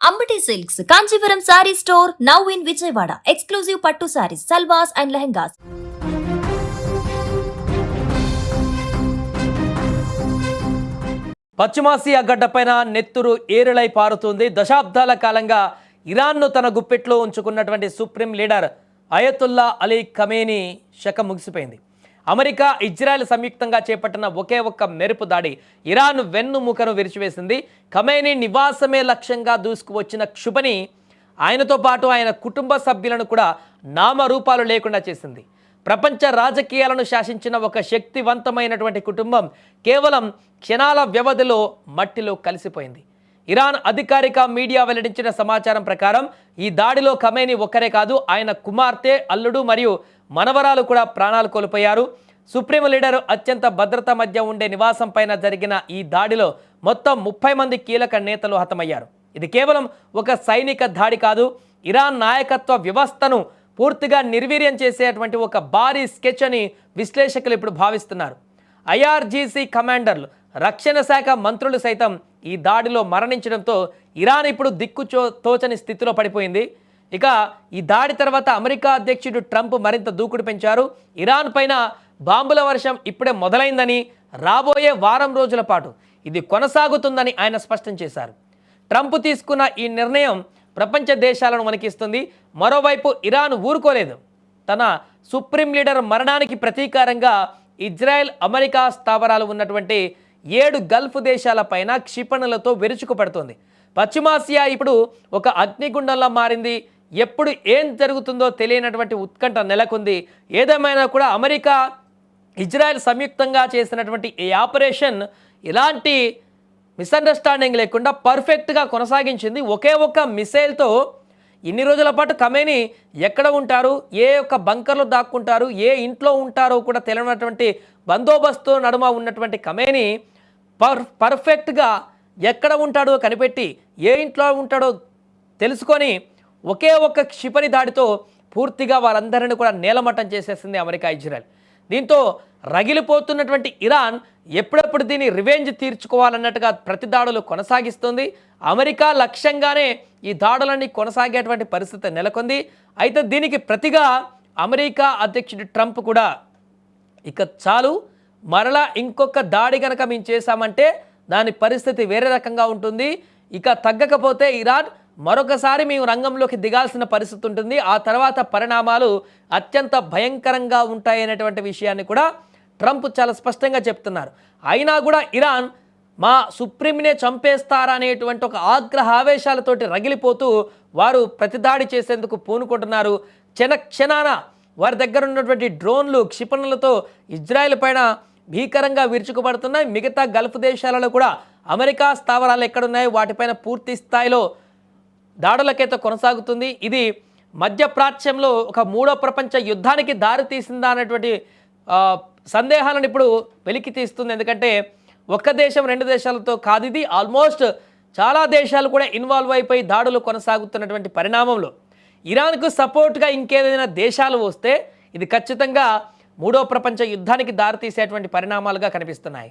Ambati Silks, Kanchipuram Saree Store, now in Vijayawada. Exclusive Pattu Sarees, Salwas and Lehengas. పశ్చిమాసియా గడ్డపైన నెత్తురు ఏరులై పారుతుంది. దశాబ్దాల కాలంగా ఇరాన్ను తన గుప్పెట్లో ఉంచుకున్నటువంటి supreme leader Ayatollah Ali Khamenei శక ముగిసిపోయింది. అమెరికా, ఇజ్రాయెల్ సంయుక్తంగా చేపట్టిన ఒకే ఒక్క మెరుపు దాడి ఇరాన్ వెన్నుముకను విరిచివేసింది. ఖమేనీ నివాసమే లక్ష్యంగా దూసుకువచ్చిన క్షుభని ఆయనతో పాటు ఆయన కుటుంబ సభ్యులను కూడా నామరూపాలు లేకుండా చేసింది. ప్రపంచ రాజకీయాలను శాసించిన ఒక శక్తివంతమైనటువంటి కుటుంబం కేవలం క్షణాల వ్యవధిలో మట్టిలో కలిసిపోయింది. ఇరాన్ అధికారిక మీడియా వెల్లడించిన సమాచారం ప్రకారం ఈ దాడిలో ఖమేనీ ఒక్కరే కాదు, ఆయన కుమార్తె, అల్లుడు మరియు మనవరాలు కూడా ప్రాణాలు కోల్పోయారు. సుప్రీం లీడర్ అత్యంత భద్రత మధ్య ఉండే నివాసం పైన జరిగిన ఈ దాడిలో మొత్తం 30 మంది కీలక నేతలు హతమయ్యారు. ఇది కేవలం ఒక సైనిక దాడి కాదు, ఇరాన్ నాయకత్వ వ్యవస్థను పూర్తిగా నిర్వీర్యం చేసేటువంటి ఒక భారీ స్కెచ్ అని విశ్లేషకులు ఇప్పుడు భావిస్తున్నారు. ఐఆర్జీసీ కమాండర్లు, రక్షణ శాఖ మంత్రులు సైతం ఈ దాడిలో మరణించడంతో ఇరాన్ ఇప్పుడు తోచని స్థితిలో పడిపోయింది. ఇక ఈ దాడి తర్వాత అమెరికా అధ్యక్షుడు ట్రంప్ మరింత దూకుడు పెంచారు. ఇరాన్ పైన బాంబుల వర్షం ఇప్పుడే మొదలైందని, రాబోయే వారం రోజుల పాటు ఇది కొనసాగుతుందని ఆయన స్పష్టం చేశారు. ట్రంప్ తీసుకున్న ఈ నిర్ణయం ప్రపంచ దేశాలను వణికిస్తుంది. మరోవైపు ఇరాన్ ఊరుకోలేదు. తన సుప్రీం లీడర్ మరణానికి ప్రతీకారంగా ఇజ్రాయెల్, అమెరికా స్థావరాలు ఉన్నటువంటి 7 గల్ఫ్ దేశాలపైన క్షిపణులతో విరుచుకుపడుతోంది. పశ్చిమాసియా ఇప్పుడు ఒక అగ్నిగుండంలా మారింది. ఎప్పుడు ఏం జరుగుతుందో తెలియనటువంటి ఉత్కంఠ నెలకొంది. ఏదేమైనా కూడా అమెరికా, ఇజ్రాయెల్ సంయుక్తంగా చేసినటువంటి ఈ ఆపరేషన్ ఎలాంటి మిస్అండర్స్టాండింగ్ లేకుండా పర్ఫెక్ట్గా కొనసాగించింది. ఒకే ఒక్క మిసైల్తో ఇన్ని రోజుల పాటు ఖమేనీ ఎక్కడ ఉంటారు, ఏ యొక్క బంకర్లో దాక్కుంటారు, ఏ ఇంట్లో ఉంటారో కూడా తెలియనటువంటి బందోబస్తు నడుమ ఉన్నటువంటి ఖమేనీ పర్ఫెక్ట్గా ఎక్కడ ఉంటాడో కనిపెట్టి, ఏ ఇంట్లో ఉంటాడో తెలుసుకొని ఒకే ఒక్క క్షిపణి దాడితో పూర్తిగా వారందరినీ కూడా నేలమట్టం చేసేసింది అమెరికా, ఇజ్రాయెల్. దీంతో రగిలిపోతున్నటువంటి ఇరాన్ ఎప్పుడెప్పుడు దీన్ని రివెంజ్ తీర్చుకోవాలన్నట్టుగా ప్రతి దాడులు కొనసాగిస్తుంది. అమెరికా లక్ష్యంగానే ఈ దాడులన్నీ కొనసాగేటువంటి పరిస్థితి నెలకొంది. అయితే దీనికి ప్రతిగా అమెరికా అధ్యక్షుడు ట్రంప్ కూడా ఇక చాలు, మరలా ఇంకొక దాడి కనుక మేము చేశామంటే దాని పరిస్థితి వేరే రకంగా ఉంటుంది, ఇక తగ్గకపోతే ఇరాన్ మరొకసారి మేము రంగంలోకి దిగాల్సిన పరిస్థితి ఉంటుంది, ఆ తర్వాత పరిణామాలు అత్యంత భయంకరంగా ఉంటాయనేటువంటి విషయాన్ని కూడా ట్రంప్ చాలా స్పష్టంగా చెప్తున్నారు. అయినా కూడా ఇరాన్ మా సుప్రీంనే చంపేస్తారనేటువంటి ఒక ఆగ్రహావేశాలతోటి రగిలిపోతూ వారు ప్రతిదాడి చేసేందుకు పూనుకుంటున్నారు. క్షణాన వారి దగ్గర ఉన్నటువంటి డ్రోన్లు, క్షిపణులతో ఇజ్రాయెల్ పైన భీకరంగా విరుచుకుపడుతున్నాయి. మిగతా గల్ఫ్ దేశాలలో కూడా అమెరికా స్థావరాలు ఎక్కడున్నాయో వాటిపైన పూర్తి స్థాయిలో దాడులకైతే కొనసాగుతుంది. ఇది మధ్యప్రాచ్యంలో ఒక 3వ ప్రపంచ యుద్ధానికి దారి తీసిందా అనేటువంటి సందేహాలను ఇప్పుడు వెలికి తీస్తుంది. ఎందుకంటే ఒక్క దేశం, 2 దేశాలతో కాదు, ఇది ఆల్మోస్ట్ చాలా దేశాలు కూడా ఇన్వాల్వ్ అయిపోయి దాడులు కొనసాగుతున్నటువంటి పరిణామంలో ఇరాన్కు సపోర్ట్గా ఇంకేదైనా దేశాలు వస్తే ఇది ఖచ్చితంగా 3వ ప్రపంచ యుద్ధానికి దారితీసేటువంటి పరిణామాలుగా కనిపిస్తున్నాయి.